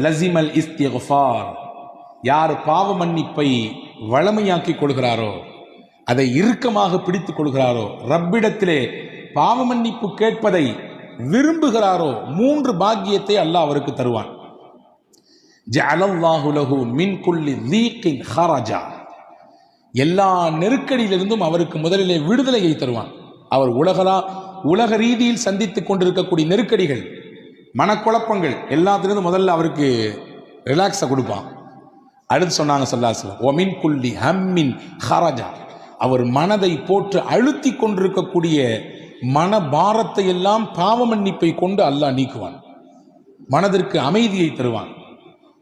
லசிமல் இஸ்திக்ஃபார், யார் பாவ மன்னிப்பை வளமையாக்கிக் கொள்கிறாரோ, அதை இறுக்கமாக பிடித்துக் கொள்கிறாரோ, ரப்பிடத்திலே பாவ மன்னிப்பு கேட்பதை விரும்புகிறாரோ, 3 பாக்கியத்தை அல்லாஹ் அவருக்கு தருவான். ஜஅலல்லாஹு லஹு மின் குல்லி தீக்கின் ஹரஜா, எல்லா நெருக்கடியிலிருந்தும் அவருக்கு முதலிலே விடுதலையை தருவான். அவர் உலக ரீதியில் சந்தித்துக் கொண்டிருக்கக்கூடிய நெருக்கடிகள், மனக்குழப்பங்கள் எல்லாத்திலிருந்து முதல்ல அவருக்கு ரிலாக்ஸை கொடுப்பான். அடுத்து சொன்னாங்க ஸல்லல்லாஹு அலைஹி வஸல்லம், ஒமின் குல்லி ஹம்மின் ஹரஜா, அவர் மனதை போட்டு அழுத்தி கொண்டிருக்கக்கூடிய மன பாரத்தை எல்லாம் பாவ மன்னிப்பை கொண்டு அல்லாஹ் நீக்குவான், மனதிற்கு அமைதியை தருவான்.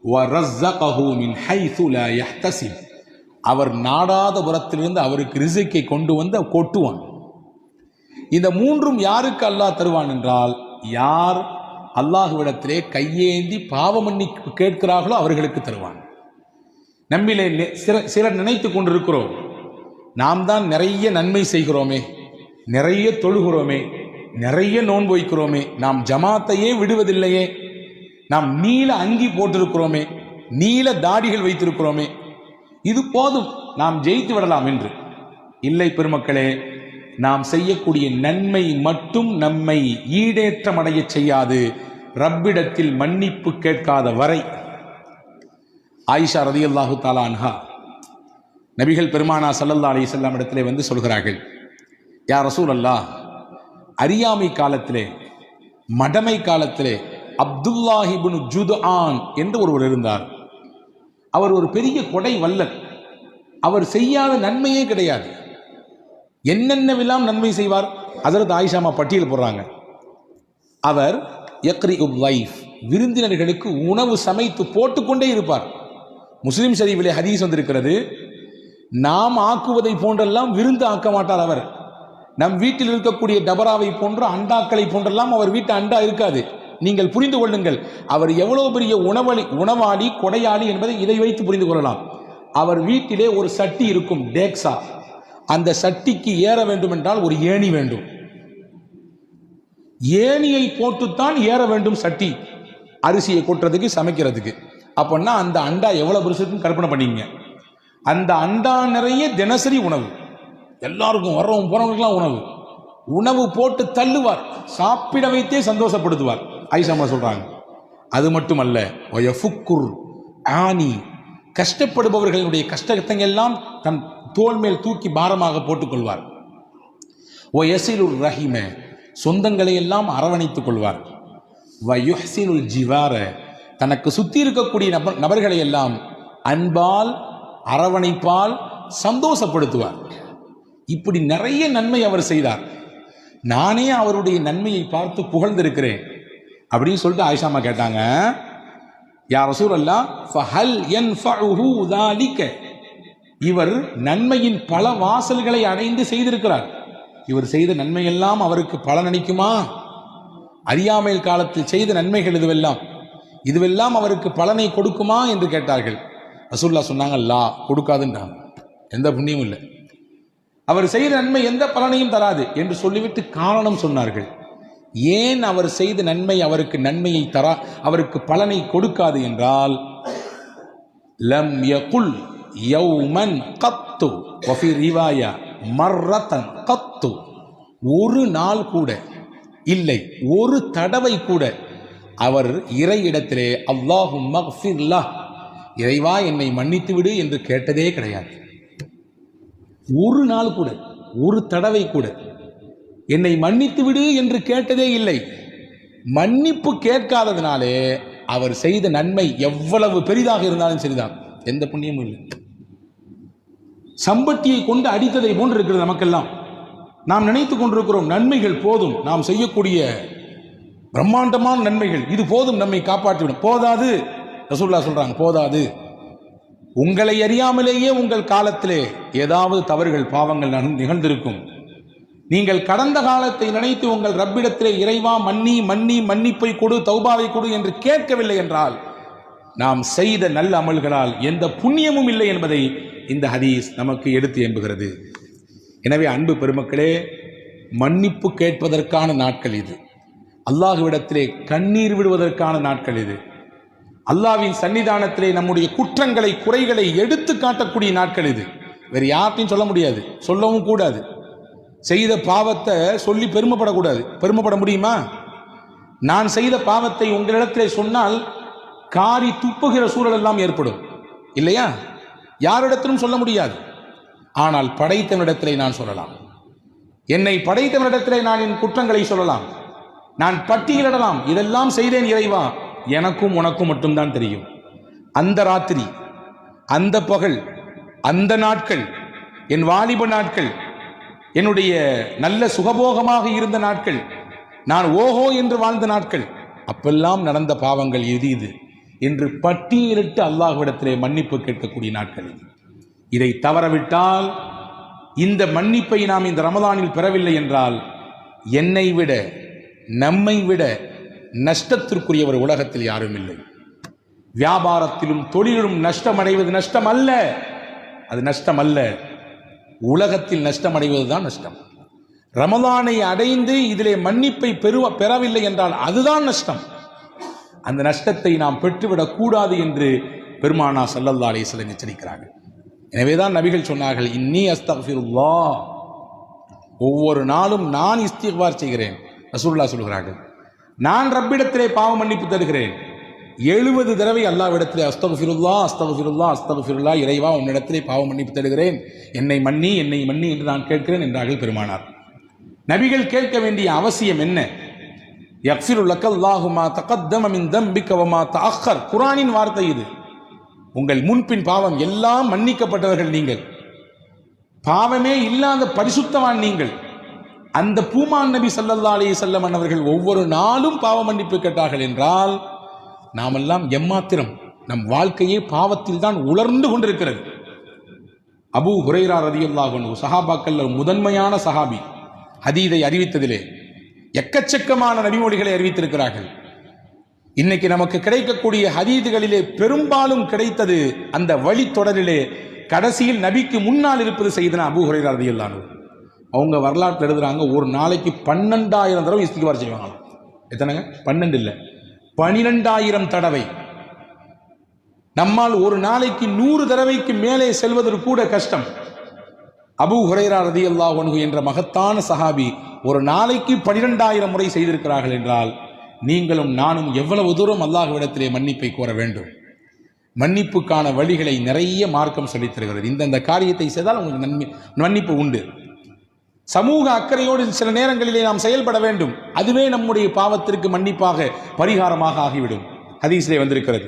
வரஸகஹு மின் ஹைது லா யஹ்தசிப், அவர் நாடாத புறத்திலிருந்து அவருக்கு ரிஸ்கை கொண்டு வந்து கொட்டுவான். இந்த 3ம் யாருக்கு அல்லாஹ் தருவான் என்றால், யார் அல்லாஹ்விடத்திலே கையேந்தி பாவ மன்னிப்பு கேட்கிறார்களோ அவர்களுக்கு தருவான். நம்மிலே சிலர் நினைத்து கொண்டிருக்கிறோம், நாம் தான் நிறைய நன்மை செய்கிறோமே, நிறைய தொழுகிறோமே, நிறைய நோன்பு வைக்கிறோமே, நாம் ஜமாத்தையே விடுவதில்லையே, நாம் நீல அங்கி போட்டிருக்கிறோமே, நீல தாடிகள் வைத்திருக்கிறோமே, இது போதும், நாம் ஜெயித்து விடலாம் என்று. இல்லை பெருமக்களே, நாம் செய்யக்கூடிய நன்மை மட்டும் நம்மை ஈடேற்றம் அடைய செய்யாது, ரப்பிடத்தில் மன்னிப்பு கேட்காத வரை. ஆயிஷா ரலியல்லாஹு தஆலா அன்ஹா நபிகள் பெருமானா ஸல்லல்லாஹு அலைஹி வஸல்லம் இடத்திலே வந்து சொல்கிறார்கள், யா ரசூலல்லாஹ், அறியாமை காலத்திலே, மடமை காலத்திலே அப்துல்லாஹ் இப்னு ஜுத்ஆன் என்று ஒருவர் இருந்தார். அவர் ஒரு பெரிய கொடை வல்லர். அவர் செய்யாத நன்மையே கிடையாது. என்னென்னவெல்லாம் நன்மை செய்வார், ஹஜ்ரத் ஆயிஷாமா பட்டியல் போடுறாங்க. அவர் யக்ரிஉல் லைஃப், விருந்தினர்களுக்கு உணவு சமைத்து போட்டுக்கொண்டே இருப்பார். முஸ்லிம் ஷரீஃபிலே ஹதீஸ் வந்திருக்கிறது, நாம் ஆக்குவதை போன்றெல்லாம் விருந்து ஆக்க மாட்டார் அவர். நம் வீட்டில் இருக்கக்கூடிய டபராவை போன்ற அண்டாக்களை போன்றெல்லாம் அவர் வீட்டு அண்டா இருக்காது. நீங்கள் புரிந்து கொள்ளுங்கள், அவர் எவ்வளவு பெரிய உணவாளி கொடையாளி என்பதை இதை வைத்து புரிந்து கொள்ளலாம். அவர் வீட்டிலே ஒரு சட்டி இருக்கும், டேக்ஸா. அந்த சட்டிக்கு ஏற வேண்டும் என்றால் ஒரு ஏணி வேண்டும். ஏணியை போட்டுத்தான் ஏற வேண்டும் சட்டி, அரிசியை கொட்டுறதுக்கு, சமைக்கிறதுக்கு. அப்படின்னா அந்த அண்டா எவ்வளவு பெருசுன்னு கற்பனை பண்ணிங்க. அந்த அண்டா நிறைய தினசரி உணவு, எல்லாருக்கும் வர்றவங்க போறவங்களுக்குலாம் உணவு போட்டு தள்ளுவார், சாப்பிட வைத்தே சந்தோஷப்படுத்துவார். ஆயிஷாமா சொல்றாங்க. அது மட்டுமல்ல, ஆனி, கஷ்டப்படுபவர்களுடைய கஷ்டத்தை எல்லாம் தன் தோள் மேல் தூக்கி பாரமாக போட்டுக்கொள்வார். ரஹிம, சொந்தங்களை எல்லாம் அரவணைத்துக் கொள்வார். ஜிவார, தனக்கு சுத்தி இருக்கக்கூடிய நபர்களை எல்லாம் அன்பால் அரவணைப்பால் சந்தோஷப்படுத்துவார். இப்படி நிறைய நன்மை அவர் செய்தார். நானே அவருடைய நன்மையை பார்த்து புகழ்ந்திருக்கிறேன் அப்படின்னு சொல்லிட்டு ஆயிஷாமா கேட்டாங்க, யா ரசூலல்லாஹ், ஃபஹல் யன்ஃபஉஹு ذلك, இவர் நன்மையின் பல வாசல்களை அடைந்து செய்திருக்கிறார். இவர் செய்த நன்மையெல்லாம் அவருக்கு பலனளிக்குமா? அறியாமையில் காலத்தில் செய்த நன்மைகள் இதுவெல்லாம் அவருக்கு பலனை கொடுக்குமா என்று கேட்டார்கள். ரசூலுல்லாஹ் சொன்னாங்க, லா, கொடுக்காதுன்றாங்க. எந்த புண்ணியமும் இல்லை, அவர் செய்த நன்மை எந்த பலனையும் தராது என்று சொல்லிவிட்டு காரணம் சொன்னார்கள். ஏன் அவர் செய்த நன்மை அவருக்கு நன்மையை அவருக்கு பலனை கொடுக்காது என்றால், லம் யகுல் யௌமன் கத்து வஃபி ரிவாயா மர்ரத்தன் கத்து, ஒரு நாள் கூட இல்லை, ஒரு தடவை கூட அவர் இறை இடத்திலே அல்லாஹும்ம ஃபிர் லஹ், இறைவா என்னை மன்னித்து விடு என்று கேட்டதே கிடையாது. ஒரு நாள் கூட, ஒரு தடவை கூட என்னை மன்னித்து விடு என்று கேட்டதே இல்லை. மன்னிப்பு கேட்காததினாலே அவர் செய்த நன்மை எவ்வளவு பெரிதாக இருந்தாலும் சரிதான், எந்த புண்ணியமும் இல்லை. சம்பட்டியை கொண்டு அடித்ததை போன்று இருக்கிறது நமக்கெல்லாம். நாம் நினைத்துக் கொண்டிருக்கிறோம் நன்மைகள் போதும், நாம் செய்யக்கூடிய பிரம்மாண்டமான நன்மைகள் இது போதும், நம்மை காப்பாற்றிவிடும். போதாது, ரசூலுல்லாஹ் சொல்றாங்க, போதாது. உங்களை அறியாமலேயே உங்கள் காலத்திலே ஏதாவது தவறுகள் பாவங்கள் நிகழ்ந்திருக்கும். நீங்கள் கடந்த காலத்தை நினைத்து உங்கள் ரப்பிடத்திலே இறைவா மன்னிப்பை கொடு, தௌபாவை கொடு என்று கேட்கவில்லை என்றால் நாம் செய்த நல்ல அமல்களால் எந்த புண்ணியமும் இல்லை என்பதை இந்த ஹதீஸ் நமக்கு எடுத்து எம்புகிறது. எனவே அன்பு பெருமக்களே, மன்னிப்பு கேட்பதற்கான நாட்கள் இது. அல்லாஹ்விடத்திலே கண்ணீர் விடுவதற்கான நாட்கள் இது. அல்லாஹ்வின் சன்னிதானத்திலே நம்முடைய குற்றங்களை குறைகளை எடுத்து காட்டக்கூடிய நாட்கள் இது. வேறு யார்ட்டையும் சொல்ல முடியாது, சொல்லவும் கூடாது. செய்த பாவத்தை சொல்லி பெருமைப்படக்கூடாது. பெருமைப்பட முடியுமா? நான் செய்த பாவத்தை உங்களிடத்திலே சொன்னால் காரி துப்புகிற சூழல் எல்லாம் ஏற்படும் இல்லையா? யாரிடத்திலும் சொல்ல முடியாது. ஆனால் படைத்தவனிடத்திலே நான் சொல்லலாம். என்னை படைத்தவனிடத்திலே நான் என் குற்றங்களை சொல்லலாம். நான் பட்டியலிடலாம், இதெல்லாம் செய்தேன் இறைவா, எனக்கும் உனக்கும் மட்டும்தான் தெரியும். அந்த ராத்திரி, அந்த பகல், அந்த நாட்கள், என் வாலிப நாட்கள், என்னுடைய நல்ல சுகபோகமாக இருந்த நாட்கள், நான் ஓஹோ என்று வாழ்ந்த நாட்கள், அப்பெல்லாம் நடந்த பாவங்கள் எது இது என்று பட்டியலிட்டு அல்லாஹ்விடத்திலே மன்னிப்பு கேட்கக்கூடிய நாட்கள். இதை தவறவிட்டால், இந்த மன்னிப்பை நாம் இந்த ரமலானில் பெறவில்லை என்றால், என்னை விட நம்மை விட நஷ்டத்திற்குரியவர் உலகத்தில் யாரும் இல்லை. வியாபாரத்திலும் தொழிலும் நஷ்டமடைவது நஷ்டம் அல்ல, அது நஷ்டம் அல்ல. உலகத்தில் நஷ்டமடைவதுதான் நஷ்டம். ரமலானை அடைந்து இதிலே மன்னிப்பை பெறவில்லை என்றால் அதுதான் நஷ்டம். அந்த நஷ்டத்தை நாம் பெற்றுவிடக் கூடாது என்று பெருமானா ஸல்லல்லாஹு அலைஹி வஸல்லம் எச்சரிக்கிறார்கள். எனவேதான் நபிகள் சொன்னார்கள், இன்னி அஸ்தக்ஃபிருல்லாஹ், ஒவ்வொரு நாளும் நான் இஸ்திக்பார் செய்கிறேன். ரசூலுல்லாஹ் சொல்கிறார்கள், நான் ரப்பிடத்திலே பாவ மன்னிப்பு தருகிறேன். 70 தடவை அல்லாஹ்விடத்திலே அஸ்தக்ஃபிருல்லாஹ் அஸ்தக்ஃபிருல்லாஹ் அஸ்தக்ஃபிருல்லாஹ், இறைவா உன்னிடத்திலே பாவ மன்னிப்பு தருகிறேன், என்னை மன்னி என்னை மன்னி என்று நான் கேட்கிறேன் என்றார்கள் பெருமானார். நபிகள் கேட்க வேண்டிய அவசியம் என்ன? யக்ஃபிரு லக்கல்லாஹு மா தகத்தம மின் தம்பிக வ மா தஅக்கர், குர்ஆனின் வார்த்தை இது. உங்கள் முன்பின் பாவம் எல்லாம் மன்னிக்கப்பட்டவர்கள் நீங்கள், பாவமே இல்லாத பரிசுத்தவான் நீங்கள். அந்த பூமான் நபி ஸல்லல்லாஹு அலைஹி வஸல்லம் அவர்கள் ஒவ்வொரு நாளும் பாவ மன்னிப்பு கேட்டார்கள் என்றால், நாமெல்லாம் எம்மாத்திரம், நம் வாழ்க்கையே பாவத்தில் தான் உலர்ந்து கொண்டிருக்கிறது. அபூ ஹுரைரா ரலியல்லாஹு அன்ஹு சஹாபாக்கள் முதன்மையான சஹாபி, ஹதீதை அறிவித்ததிலே எக்கச்சக்கமான நபிமொழிகளை அறிவித்திருக்கிறார்கள். இன்னைக்கு நமக்கு கிடைக்கக்கூடிய ஹதீதுகளிலே பெரும்பாலும் கிடைத்தது அந்த வழித்தொடரிலே கடைசியில் நபிக்கு முன்னால் இருப்பது சையதுனா அபூ ஹுரைரா ரலியல்லாஹு அன்ஹு. அவங்க வரலாற்றில் எழுதுறாங்க, ஒரு நாளைக்கு 12,000 தடவை இஸ்திக்பார் செய்வாங்களாம். எத்தனைங்க? 12 இல்லை, 12,000 தடவை. நம்மால் ஒரு நாளைக்கு 100 தடவைக்கு மேலே செல்வதற்கு கூட கஷ்டம். அபூ ஹுரைரா ரலியல்லாஹு அன்ஹு என்ற மகத்தான சஹாபி ஒரு நாளைக்கு 12,000 முறை செய்திருக்கிறார்கள் என்றால், நீங்களும் நானும் எவ்வளவு தூரம் அல்லாஹ்விடத்திலே மன்னிப்பை கோர வேண்டும். மன்னிப்புக்கான வழிகளை நிறைய மார்க்கம் சொல்லித் தருகிறது. இந்த காரியத்தை செய்தால் உங்களுக்கு மன்னிப்பு உண்டு. சமூக அக்கறையோடு சில நேரங்களிலே நாம் செயல்பட வேண்டும். அதுவே நம்முடைய பாவத்திற்கு மன்னிப்பாக பரிகாரமாக ஆகிவிடும். ஹதீஸிலே வந்திருக்கிறது.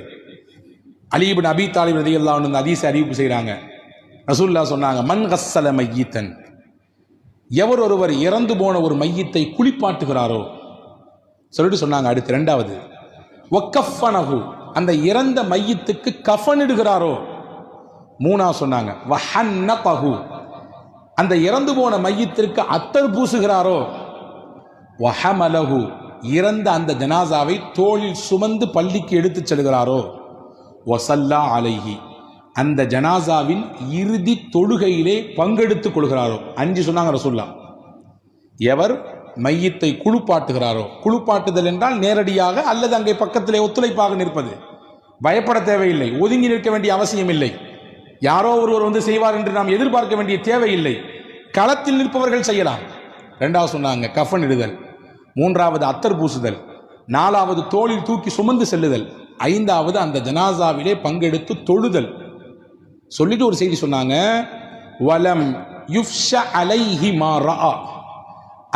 அலி இப்னு அபீ தாலிப் ரலியல்லாஹு அன்ஹு ஹதீஸை அறிவிப்பு செய்கிறாங்க. ரசூலுல்லாஹ் சொன்னாங்க, மன் கஸ்ஸல மையித்தன், எவர் ஒருவர் இறந்து போன ஒரு மையத்தை குளிப்பாட்டுகிறாரோ சொல்லிட்டு சொன்னாங்க. அடுத்து 2வது, வக்கஃபனஹு, அந்த இறந்த மையத்துக்கு கஃனிடுகிறாரோ. 3வது சொன்னாங்க, வஹன்னதஹு, அந்த இறந்து போன மையத்திற்கு அத்தர் பூசுகிறாரோ. வஹமலஹு, இறந்த அந்த ஜனாசாவை தோளில் சுமந்து பள்ளிக்கு எடுத்துச் செல்கிறாரோ. வஸல்லா அலைஹி, அந்த ஜனாசாவின் இறுதி தொழுகையிலே பங்கெடுத்துக் கொள்கிறாரோ. 5 சொன்னாங்க ரசூலுல்லாஹ். எவர் மையத்தை குளிப்பாட்டுகிறாரோ, குளிப்பாட்டுதல் என்றால் நேரடியாக அல்லது அங்கே பக்கத்திலே ஒத்துழைப்பாக நிற்பது, பயப்பட தேவையில்லை, ஒதுங்கி நிற்க வேண்டிய அவசியம் இல்லை, யாரோ ஒருவர் வந்து செய்வார் என்று நாம் எதிர்பார்க்க வேண்டிய தேவையில்லை, களத்தில் நிற்பவர்கள் செய்யலாம். 2வது சொன்னாங்க கஃன் இடுதல், 3வது அத்தர் பூசுதல், 4வது தோளில் தூக்கி சுமந்து செல்லுதல், 5வது அந்த ஜனாசாவிலே பங்கெடுத்து தொழுதல். சொல்லிட்டு ஒரு செய்தி சொன்னாங்க, வலம் யுஃப்ஷ அலைஹி மா ரஆ,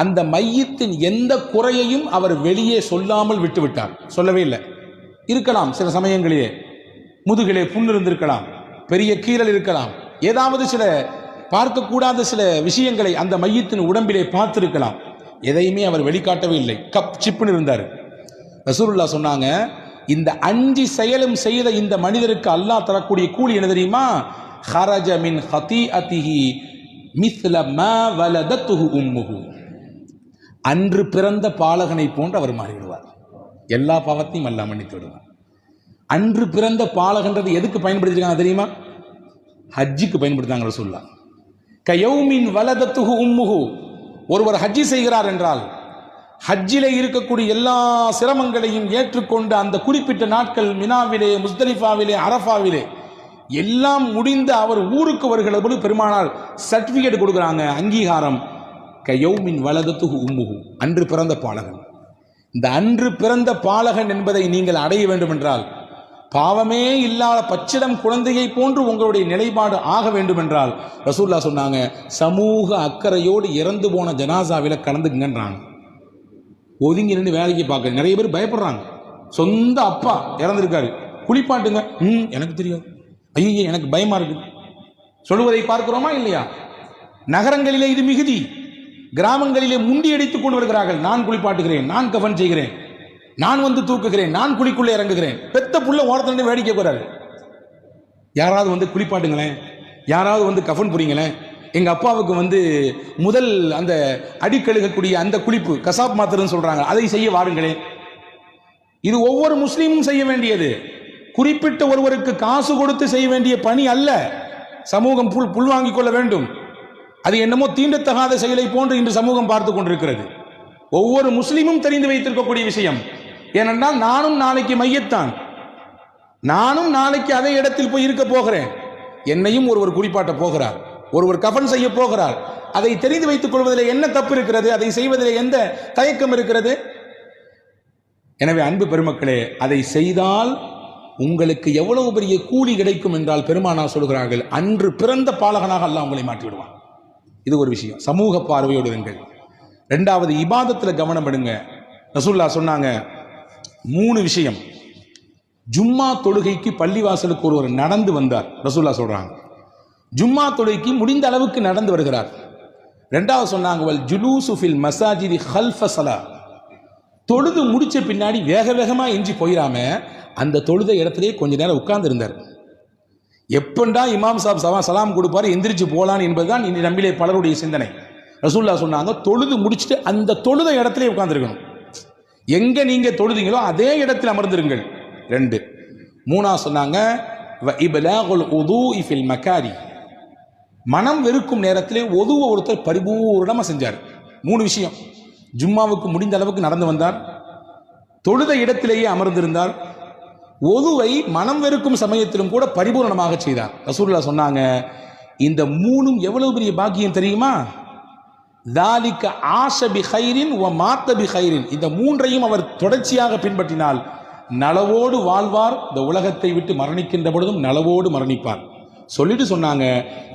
அந்த மையத்தின் எந்த குறையையும் அவர் வெளியே சொல்லாமல் விட்டுவிட்டார். சொல்லவே இல்லை. இருக்கலாம் சில சமயங்களிலே முதுகிலே புண் இருந்திருக்கலாம், பெரிய கீறல் இருக்கலாம், ஏதாவது சில பார்க்கக்கூடாத சில விஷயங்களை அந்த மையத்தின் உடம்பிலே பார்த்திருக்கலாம். எதையுமே அவர் வெளிக்காட்டவே இல்லை, கப் சிப்புன்னு இருந்தார். ரசூலுல்லாஹ் சொன்னாங்க, இந்த 5 செயலும் செய்த இந்த மனிதருக்கு அல்லாஹ் தரக்கூடிய கூலி என்ன தெரியுமா? ஹரஜ மின் ஹதீஅதிஹி மிஸ்ல மா வலதத்துஹு உம்முஹு, அன்று பிறந்த பாலகனை போன்று அவர் மாறிவிடுவார். எல்லா பாவத்தையும் அல்லாஹ் மன்னித்து விடுவார். அன்று பிறந்த பாலகன்றது எதுக்கு பயன்படுத்திருக்காங்க தெரியுமா? ஹஜ்ஜுக்கு பயன்படுத்தாங்க ரசூலுல்லாஹ். கயௌமின் வலதத்துஹு உம்முஹு, ஒருவர் ஹஜ்ஜி செய்கிறார் என்றால் ஹஜ்ஜிலே இருக்கக்கூடிய எல்லா சிரமங்களையும் ஏற்றுக்கொண்டு அந்த குறிப்பிட்ட நாட்கள் மினாவிலே, முஸ்தலிஃபாவிலே, அரஃபாவிலே எல்லாம் முடிந்து அவர் ஊருக்கு வருகிற போது பெருமானார் சர்டிபிகேட் கொடுக்குறாங்க, அங்கீகாரம். கயௌமின் வலதத்துஹு உம்முஹு, அன்று பிறந்த பாலகன். இந்த அன்று பிறந்த பாலகன் என்பதை நீங்கள் அடைய வேண்டும் என்றால், பாவமே இல்லாத பச்சிடம் குழந்தையை போன்று உங்களுடைய நிலைப்பாடு ஆக வேண்டும் என்றால், ரசூலுல்லாஹ் சொன்னாங்க, சமூக அக்கறையோடு இறந்து போன ஜனாசாவில கலந்துங்கன்றாங்க. ஒதுங்கி நின்று வேலைக்கு பார்க்க நிறைய பேர் பயப்படுறாங்க. சொந்த அப்பா இறந்திருக்காரு, குளிப்பாட்டுங்க, எனக்கு தெரியும், ஐயோ எனக்கு பயமா இருக்கு சொல்லுவதை பார்க்கிறோமா இல்லையா? நகரங்களிலே இது மிகுதி, கிராமங்களிலே முண்டி அடித்துக் கொண்டு வருகிறார்கள். நான் குளிப்பாட்டுகிறேன், நான் கஃன் செய்கிறேன், நான் வந்து தூக்குகிறேன், நான் குளிக்குள்ளே இறங்குகிறேன். பெத்த புள்ள ஓரத்துல வேடிக்கை போறாரு. யாராவது வந்து குளிப்பாட்டுங்களேன், யாராவது வந்து கஃன் புரிங்களேன். எங்க அப்பாவுக்கு வந்து முதல் அந்த அடிக்கழுகக்கூடிய அந்த குளிப்பு கசாப் மாத்திரன்னு சொல்றாங்க, அதை செய்ய வாருங்களேன். இது ஒவ்வொரு முஸ்லீமும் செய்ய வேண்டியது, குறிப்பிட்ட ஒருவருக்கு காசு கொடுத்து செய்ய வேண்டிய பணி அல்ல. சமூகம் புல் வாங்கிக் கொள்ள வேண்டும். அது என்னமோ தீண்டத்தகாத செயலை போன்று இன்று சமூகம் பார்த்து கொண்டிருக்கிறது. ஒவ்வொரு முஸ்லீமும் தெரிந்து வைத்திருக்கக்கூடிய விஷயம். ஏனென்றால் நானும் நாளைக்கு மையத்தான், நானும் நாளைக்கு அதே இடத்தில் போய் இருக்க போகிறேன். என்னையும் ஒருவர் குளிப்பாட்ட போகிறார், ஒருவர் கஃன் செய்ய போகிறார். அதை தெரிந்து வைத்துக் கொள்வதில் என்ன தப்பு இருக்கிறது? அதை செய்வதில் எந்த தயக்கம் இருக்கிறது? எனவே அன்பு பெருமக்களே, அதை செய்தால் உங்களுக்கு எவ்வளவு பெரிய கூலி கிடைக்கும் என்றால் பெருமானார் சொல்கிறார்கள், அன்று பிறந்த பாலகனாக அல்லாஹ் உங்களை மாற்றி விடுவான். இது ஒரு விஷயம். சமூக பார்வையோடு இருங்கள். இரண்டாவது, இபாதத்தில் கவனம் எடுங்க. ரசூலுல்லாஹ் சொன்னாங்க 3 விஷயம். ஜும்மா தொழுகைக்கு பள்ளிவாசலுக்கு ஒருவர் நடந்து வந்தார். ரசூலுல்லாஹ் சொல்றாங்க, ஜும்மா தொழுகைக்கு முடிந்த அளவுக்கு நடந்து வருகிறார். இரண்டாவது சொன்னாங்க, வல் ஜுலூசு ஃபில் மஸாஜிதி ஹல்ஃப ஸலா, தொழுது முடிச்ச பின்னாடி வேக வேகமா எஞ்சி போயிடாம அந்த தொழுத இடத்திலேயே கொஞ்ச நேரம் உட்கார்ந்து இருந்தார். எப்பண்டா இமாம் சாப் சலாம் கொடுப்பாரு எந்திரிச்சு போலான்னு என்பதுதான் இனி நம்மிலே பலருடைய சிந்தனை. ரசூலுல்லாஹ் சொன்னாங்க, தொழுது முடிச்சுட்டு அந்த தொழுத இடத்திலே உட்கார்ந்துருக்கணும். எங்க நீங்க தொழுதீங்களோ அதே இடத்தில் அமர்ந்திருங்கள். 2. 3 சொன்னாங்க, வ இப்லாகுல் உதூஇ ஃபில் மகாரி, மனம் வெறுக்கும் நேரத்திலே ஒதுவ ஒருத்தர் பரிபூர்ணமா செஞ்சார். 3 விஷயம். ஜும்மாவுக்கு முடிந்த அளவுக்கு நடந்து வந்தார், தொழுத இடத்திலேயே அமர்ந்திருந்தார், ஒதுவை மனம் வெறுக்கும் சமயத்திலும் கூட பரிபூர்ணமாக செய்தார். ரசூலுல்லாஹ் சொன்னாங்க, இந்த 3 எவ்வளவு பெரிய பாக்கியம் தெரியுமா? தாலிக ஆஷ பி கைரின் வ மாத்த பி கைரின், இந்த 3ஐயும் அவர் தொடர்ச்சியாக பின்பற்றினால் நலவோடு வாழ்வார், இந்த உலகத்தை விட்டு மரணிக்கின்ற பொழுதும் நலவோடு மரணிப்பார். சொல்லிட்டு சொன்னாங்க,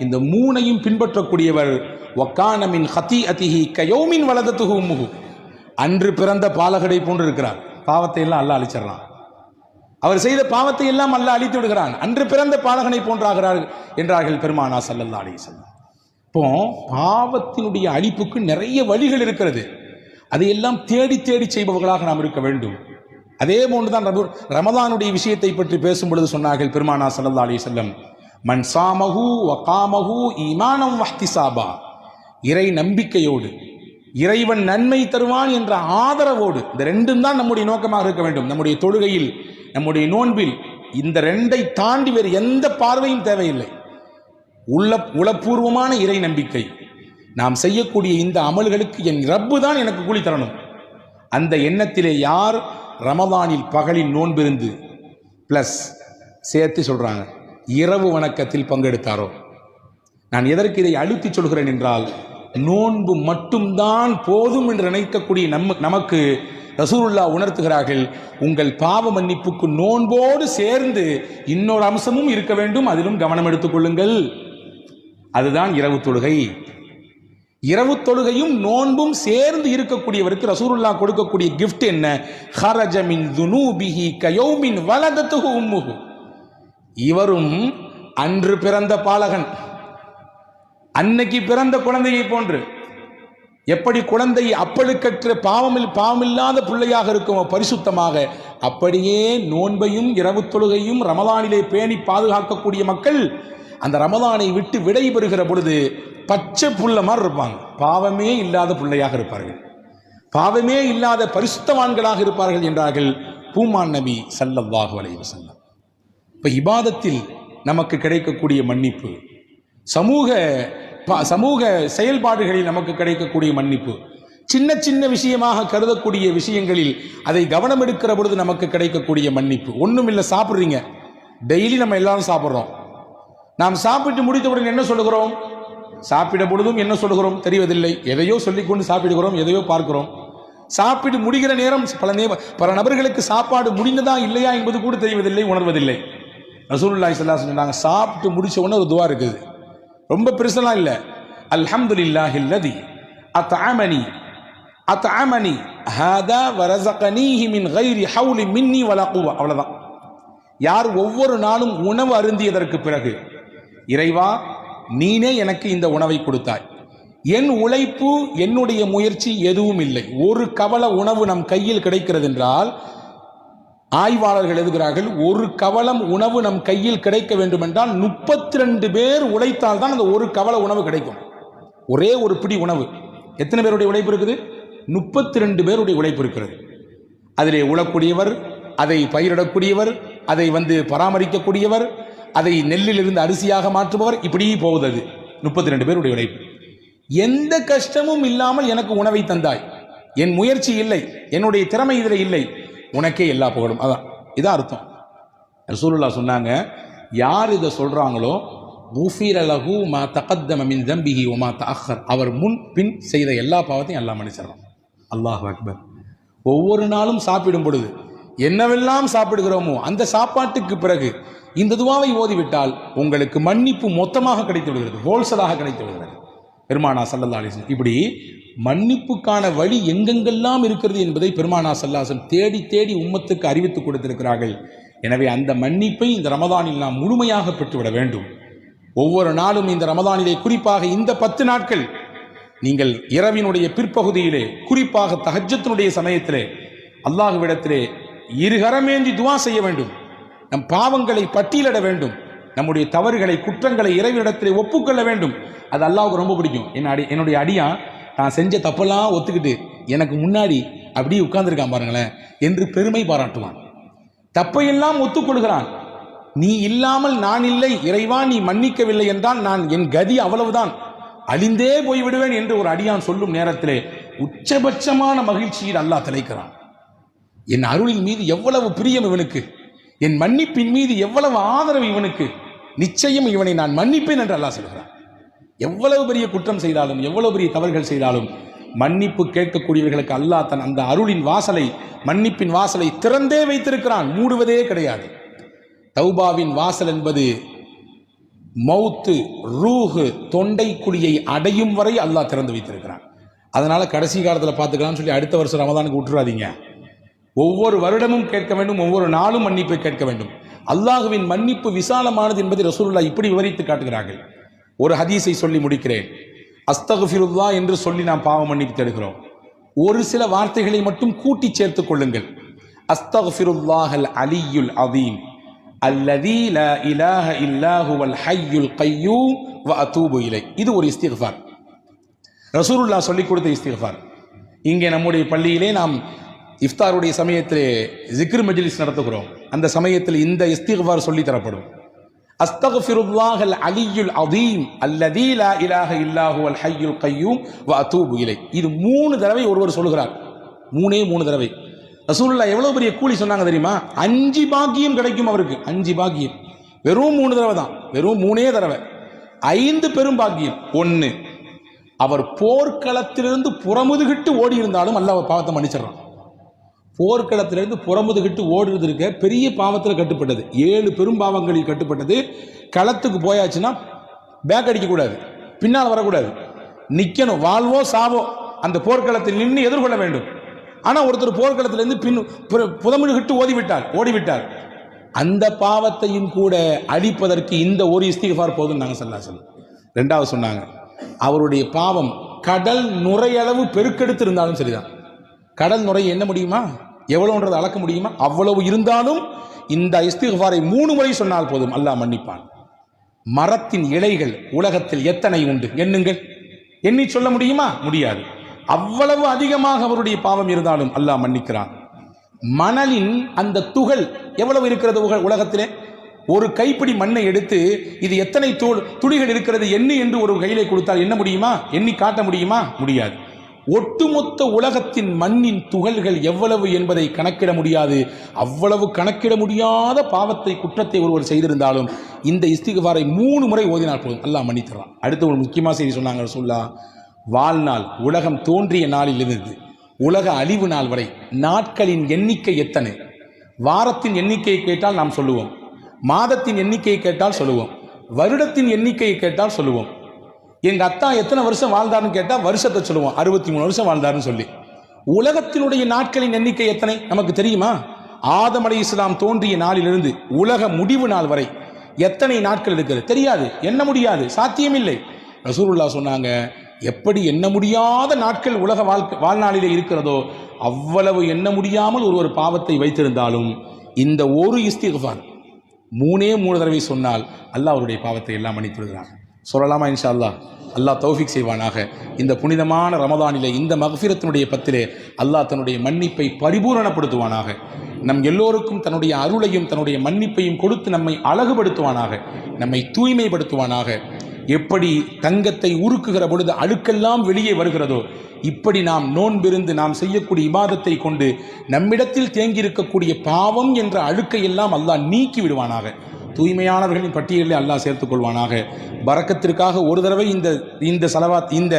இந்த 3ஐயும் பின்பற்றக்கூடியவர் வக்கான மின் ஹதீஅதிஹி கயௌமின் வலதத்துஹு உம்முஹு, அன்று பிறந்த பாலகடை போன்று இருக்கிறார். பாவத்தை எல்லாம் அல்லாஹ் அழிச்சிடறான். அவர் செய்த பாவத்தை எல்லாம் அல்லாஹ் அழித்து விடுகிறான். அன்று பிறந்த பாலகனை போன்றாகிறார் என்றார்கள் பெருமானா ஸல்லல்லாஹு அலைஹி வஸல்லம். இப்போ பாவத்தினுடைய அழிப்புக்கு நிறைய வழிகள் இருக்கிறது. அதையெல்லாம் தேடி தேடி செய்பவர்களாக நாம் இருக்க வேண்டும். அதே போன்றுதான் ரமதானுடைய விஷயத்தை பற்றி பேசும் பொழுது சொன்னார்கள் பெருமானா ஸல்லல்லாஹு அலைஹி வஸல்லம், மன் சாமஹு வ காமஹு ஈமானம் வஹ்திசாபா, இறை நம்பிக்கையோடு இறைவன் நன்மை தருவான் என்ற ஆதரவோடு, இந்த 2ம் தான் நம்முடைய நோக்கமாக இருக்க வேண்டும். நம்முடைய தொழுகையில், நம்முடைய நோன்பில் இந்த 2ஐ தாண்டி வேறு எந்த பார்வையும் தேவையில்லை. உளப்பூர்வமான இறை நம்பிக்கை, நாம் செய்யக்கூடிய இந்த அமல்களுக்கு என் ரப்பு தான் எனக்கு கூலி தரணும், அந்த எண்ணத்திலே யார் ரமதானில் பகலில் நோன்பிருந்து பிளஸ் சேர்த்து சொல்றாங்க இரவு வணக்கத்தில் பங்கெடுத்தாரோ. நான் எதற்கு இதை அழுத்தி சொல்கிறேன் என்றால், நோன்பு மட்டும்தான் போதும் என்று நினைக்கக்கூடிய நமக்கு ரசூலுல்லாஹ் உணர்த்துகிறார்கள், உங்கள் பாவ மன்னிப்புக்கு நோன்போடு சேர்ந்து இன்னொரு அம்சமும் இருக்க வேண்டும், அதிலும் கவனம் எடுத்துக் கொள்ளுங்கள். அதுதான் இரவு தொழுகை. இரவு தொழுகையும் நோன்பும் சேர்ந்து இருக்கக்கூடியவருக்கு ரசூலுல்லாஹ் கொடுக்கக்கூடிய கிஃப்ட் என்ன? ஹரஜ மின் துனூபிஹி கயௌமின் வலதத்துஹு உம்முஹு, இவரும் அன்று பிறந்த பாலகன், அன்னைக்கு பிறந்த குழந்தையை போன்று, எப்படி குழந்தை அப்பழுக்கற்ற பாவமில்லாத பிள்ளையாக இருக்குமோ பரிசுத்தமாக, அப்படியே நோன்பையும் இரவு தொழுகையும் ரமதானிலே பேணி பாதுகாக்கக்கூடிய மக்கள் அந்த ரமதானை விட்டு விடை பெறுகிற பொழுது பச்சை புள்ள மாதிரி இருப்பாங்க. பாவமே இல்லாத பிள்ளையாக இருப்பார்கள், பாவமே இல்லாத பரிசுத்தவான்களாக இருப்பார்கள் என்றார்கள் பூமான் நபி ஸல்லல்லாஹு அலைஹி வஸல்லம். இப்ப இபாதத்தில் நமக்கு கிடைக்கக்கூடிய மன்னிப்பு, சமூக செயல்பாடுகளில் நமக்கு கிடைக்கக்கூடிய மன்னிப்பு, சின்ன சின்ன விஷயமாக கருதக்கூடிய விஷயங்களில் அதை கவனம் எடுக்கிற பொழுது நமக்கு கிடைக்கக்கூடிய மன்னிப்பு. ஒன்றும் இல்லை, சாப்பிட்றீங்க, டெய்லி நம்ம எல்லாரும் சாப்பிட்றோம். நாம் சாப்பிட்டு முடித்தவுடன் என்ன சொல்லுகிறோம்? சாப்பிட பொழுதும் என்ன சொல்லுகிறோம் தெரியவதில்லை. எதையோ சொல்லிக்கொண்டு சாப்பிடுகிறோம், எதையோ பார்க்கிறோம். சாப்பிட்டு முடிகிற நேரம் பல நபர்களுக்கு சாப்பாடு முடிந்ததா இல்லையா என்பது கூட தெரிவதில்லை, உணர்வதில்லை. ரசூலுல்லாஹி ஸல்லல்லாஹு அலைஹி வஸல்லம் சொன்னாங்க, சாப்பிட்டு முடிச்ச உடனே ஒரு துஆ இருக்குது, ரொம்ப பெருசெல்லாம் இல்லை. அல்ஹம்துலில்லாஹில்லதி அத்அமனி ஹாதா வரஸகனீஹி மின் கைரி ஹவுலி மின்னி வலா குவா. அவ்வளவுதான். யார் ஒவ்வொரு நாளும் உணவு அருந்தியதற்கு பிறகு, இறைவா நீனே எனக்கு இந்த உணவை கொடுத்தாய், என் உழைப்பு என்னுடைய முயற்சி எதுவும் இல்லை, ஒரு கவள உணவு நம் கையில் கிடைக்கிறது என்றால், ஆய்வாளர்கள் எழுதுகிறார்கள், ஒரு கவளம் உணவு நம் கையில் கிடைக்க வேண்டும் என்றால் 32 பேர் உழைத்தால் தான் அந்த ஒரு கவள உணவு கிடைக்கும். ஒரே ஒரு பிடி உணவு எத்தனை பேருடைய உழைப்பு இருக்குது? 32 பேருடைய உழைப்பு இருக்கிறது. அதிலே உழக்கூடியவர், அதை பயிரிடக்கூடியவர், அதை பராமரிக்கக்கூடியவர், அதை நெல்லிலிருந்து அரிசியாக மாற்றுபவர், இப்படி போகுது. அது 32 பேருடைய உழைப்பு. எந்த கஷ்டமும் இல்லாமல் எனக்கு உணவை தந்தாய், என் முயற்சி இல்லை, என்னுடைய திறமை இதில் இல்லை, உனக்கே எல்லா புகழும். அதான் இதான் அர்த்தம். ரசூலுல்லாஹ் சொன்னாங்க, யார் இதை சொல்றாங்களோ குஃபிர லஹு மா தகத்தம மின் தம்பிஹி வ மா தஅக்கர், அவர் முன் பின் செய்த எல்லா பாவத்தையும் அல்லாஹ் மன்னிச்சிடுறான். அல்லாஹ் அக்பர். ஒவ்வொரு நாளும் சாப்பிடும் பொழுது என்னவெல்லாம் சாப்பிடுகிறோமோ அந்த சாப்பாட்டுக்கு பிறகு இந்த துவாவை ஓதிவிட்டால் உங்களுக்கு மன்னிப்பு மொத்தமாக கிடைத்து விடுகிறது, ஹோல்சலாக கிடைத்து விடுகிறது. பெருமானா ஸல்லல்லாஹு அலைஹி வஸல்லம் இப்படி மன்னிப்புக்கான வழி எங்கெங்கெல்லாம் இருக்கிறது என்பதை பெருமானா ஸல்லல்லாஹு அலைஹி வஸல்லம் தேடி தேடி உம்மத்துக்கு அறிவித்துக் கொடுத்திருக்கிறார்கள். எனவே அந்த மன்னிப்பை இந்த ரமதானில் நாம் முழுமையாக பெற்றுவிட வேண்டும். ஒவ்வொரு நாளும் இந்த ரமதானிலே, குறிப்பாக இந்த 10 நாட்கள், நீங்கள் இரவினுடைய பிற்பகுதியிலே, குறிப்பாக தஹஜ்ஜுடைய சமயத்திலே அல்லாஹ்விடத்திலே இருகரமேந்தி துஆ செய்ய வேண்டும். நம் பாவங்களை பட்டியலிட வேண்டும், நம்முடைய தவறுகளை குற்றங்களை இறைவனிடத்திலே ஒப்புக்கொள்ள வேண்டும். அது அல்லாஹ்வுக்கு ரொம்ப பிடிக்கும். என்னுடைய அடியான் நான் செஞ்ச தப்பெல்லாம் ஒத்துக்கிட்டு எனக்கு முன்னாடி அப்படியே உட்கார்ந்துருக்கான் பாருங்களேன் என்று பெருமை பாராட்டுவான். தப்பையெல்லாம் ஒத்துக்கொள்கிறான். நீ இல்லாமல் நான் இல்லை, இறைவா நீ மன்னிக்கவில்லை என்றால் நான் என் கதி அவ்வளவுதான், அழிந்தே போய்விடுவேன் என்று ஒரு அடியான் சொல்லும் நேரத்திலே உச்சபட்சமான மகிழ்ச்சியில் அல்லாஹ் திளைக்கிறான். என் அருளின் மீது எவ்வளவு பிரியம் இவனுக்கு, என் மன்னிப்பின் மீது எவ்வளவு ஆதரவு இவனுக்கு, நிச்சயம் இவனை நான் மன்னிப்பேன் என்று அல்லாஹ் சொல்கிறான். எவ்வளவு பெரிய குற்றம் செய்தாலும், எவ்வளவு பெரிய தவறுகள் செய்தாலும் மன்னிப்பு கேட்கக்கூடியவர்களுக்கு அல்லாஹ் தன் அந்த அருளின் வாசலை, மன்னிப்பின் வாசலை திறந்தே வைத்திருக்கிறான், மூடுவதே கிடையாது. தௌபாவின் வாசல் என்பது மௌத்து, ரூஹு, தொண்டை குழியை அடையும் வரை அல்லாஹ் திறந்து வைத்திருக்கிறான். அதனால கடைசி காலத்தில் பார்த்துக்கலாம்னு சொல்லி அடுத்த வருஷம் ரமதானுக்கு விட்டுறாதீங்க. ஒவ்வொரு வருடமும் கேட்க வேண்டும், ஒவ்வொரு நாளும் மன்னிப்பை கேட்க வேண்டும். அல்லாஹுவின் மன்னிப்பு விசாலமானது என்பதை ரசூலுல்லாஹ் இப்படி விவரித்து காட்டுகிறார்கள். ஒரு ஹதீஸை சொல்லி முடிக்கிறேன். அஸ்தக்ஃபிருல்லாஹ் என்று சொல்லி நாம் பாவ மன்னிப்பு தேடுகிறோம். ஒரு சில வார்த்தைகளை மட்டும் கூட்டி சேர்த்துக் கொள்ளுங்கள். அஸ்தக்ஃபிருல்லாஹல் அலியுல் அதீம் அல்லதீ லா இலாஹ இல்லா ஹுவல் ஹய்யுல் கய்யூம் வ அதூபு இலை. இது ஒரு இஸ்திக்ஃபார், ரசூலுல்லாஹ் சொல்லிக் கொடுத்த இஸ்திக்ஃபார். இங்கே நம்முடைய பள்ளியிலே நாம் இஃப்தாருடைய சமயத்திலே ஜிக்ர் மஜ்லிஸ் நடத்துகிறோம். அந்த சமயத்தில் இந்த இஸ்திக்ஃபார் சொல்லி தரப்படும். அஸ்தக்ஃபிருல்லாஹல் அலியுல் அதீம் அல்லதீ லா இலாஹ இல்லா ஹுவல் ஹய்யுல் கய்யூம் வ அதூபு இலை. இது 3 தடவை ஒருவர் சொல்கிறார். 3 தடவை. ரசூலுல்லாஹ் எவ்வளவு பெரிய கூலி சொன்னாங்க தெரியுமா? 5 பாக்கியம் கிடைக்கும் அவருக்கு. 5 பாக்கியம். வெறும் 3 தடவை தான், வெறும் 3 தடவை. 5 பெரும் பாக்கியம். 1, அவர் போர்க்களத்திலிருந்து புறமுதுகிட்டு ஓடி இருந்தாலும் அல்லாஹ் பாவத்தை மன்னிச்சிடறான். போர்க்களத்திலிருந்து புறமுதுகிட்டு ஓடுறது இருக்க பெரிய பாவத்தில் கட்டுப்பட்டது, 7 பெரும் பாவங்களில் கட்டுப்பட்டது. களத்துக்கு போயாச்சுன்னா பேக் அடிக்கக்கூடாது, பின்னால் வரக்கூடாது, நிற்கணும், வாழ்வோ சாவோ அந்த போர்க்களத்தில் நின்று எதிர்கொள்ள வேண்டும். ஆனால் ஒருத்தர் போர்க்களத்திலிருந்து புறமுதுகிட்டு ஓடிவிட்டார், அந்த பாவத்தையும் கூட அழிப்பதற்கு இந்த ஒரு இஸ்திக்ஃபார் போதும் நாங்கள் சொல்லலாம். 2வது சொன்னாங்க, அவருடைய பாவம் கடல் நுரையளவு பெருக்கெடுத்து இருந்தாலும் சரிதான். கடல் நுரை என்ன முடியுமா, எவ்வளவுன்றது அளக்க முடியுமா? அவ்வளவு இருந்தாலும் இந்த இஸ்திக்ஃபாரை 3 முறை சொன்னால் போதும், அல்லாஹ் மன்னிப்பான். மரத்தின் இலைகள் உலகத்தில் எத்தனை உண்டு எண்ணுங்கள், எண்ணி சொல்ல முடியுமா? முடியாது. அவ்வளவு அதிகமாக அவருடைய பாவம் இருந்தாலும் அல்லாஹ் மன்னிக்கிறான். மணலின் அந்த துகள் எவ்வளவு இருக்கிறது உலகத்திலே? ஒரு கைப்பிடி மண்ணை எடுத்து இது எத்தனை துளிகள் இருக்கிறது எண்ணி என்று ஒரு கையிலே கொடுத்தால் என்ன முடியுமா? எண்ணி காட்ட முடியுமா? முடியாது. ஒட்டுமொத்த உலகத்தின் மண்ணின் துகள்கள் எவ்வளவு என்பதை கணக்கிட முடியாது. அவ்வளவு கணக்கிட முடியாத பாவத்தை, குற்றத்தை ஒருவர் செய்திருந்தாலும் இந்த இஸ்திக்ஃபாரை 3 முறை ஓதினால் போதும், அல்லாஹ் மன்னித்தரான். அடுத்து ஒரு முக்கியமான செய்தி சொன்னாங்க ரசூலுல்லாஹ். வாழ்நாள், உலகம் தோன்றிய நாளிலிருந்து உலக அழிவு நாள் வரை நாட்களின் எண்ணிக்கை எத்தனை? வாரத்தின் எண்ணிக்கையை கேட்டால் நாம் சொல்லுவோம், மாதத்தின் எண்ணிக்கையை கேட்டால் சொல்லுவோம், வருடத்தின் எண்ணிக்கையை கேட்டால் சொல்லுவோம். எங்க அத்தா எத்தனை வருஷம் வாழ்ந்தாருன்னு கேட்டால் வருஷத்தை சொல்லுவோம், 63 வருஷம் வாழ்ந்தாருன்னு சொல்லி. உலகத்தினுடைய நாட்களின் எண்ணிக்கை எத்தனை நமக்கு தெரியுமா? ஆதம் அலைஹிஸ்ஸலாம் தோன்றிய நாளிலிருந்து உலக முடிவு நாள் வரை எத்தனை நாட்கள் இருக்கிறது தெரியாது, எண்ண முடியாது, சாத்தியமில்லை. ரசூலுல்லாஹ் சொன்னாங்க, எப்படி எண்ண முடியாத நாட்கள் உலக வாழ்நாளிலே இருக்கிறதோ அவ்வளவு எண்ண முடியாமல் ஒரு பாவத்தை வைத்திருந்தாலும் இந்த ஒரு இஸ்திக்ஃபார் 3 தடவை சொன்னால் அல்லாஹ் அவருடைய பாவத்தை எல்லாம் மன்னித்து விடுகிறான். சொல்லலாமா? இன்ஷா அல்லாஹ். அல்லாஹ் தௌஃபீக் செய்வானாக. இந்த புனிதமான ரமதானிலே, இந்த மக்ஃபிரத்தினுடைய பத்திலே அல்லாஹ் தன்னுடைய மன்னிப்பை பரிபூரணப்படுத்துவானாக. நம் எல்லோருக்கும் தன்னுடைய அருளையும் தன்னுடைய மன்னிப்பையும் கொடுத்து நம்மை அழகுபடுத்துவானாக, நம்மை தூய்மைப்படுத்துவானாக. எப்படி தங்கத்தை உருக்குகிற பொழுது அழுக்கெல்லாம் வெளியே வருகிறதோ, இப்படி நாம் நோன்பிருந்து நாம் செய்யக்கூடிய இபாதத்தை கொண்டு நம்மிடத்தில் தேங்கியிருக்கக்கூடிய பாவம் என்ற அழுக்கை எல்லாம் அல்லாஹ் நீக்கி விடுவானாக. தூய்மையானவர்களின் பட்டியலில் அல்லாஹ் சேர்த்துக் கொள்வானாக. பரக்கத்திற்காக ஒரு தடவை இந்த சலவாத், இந்த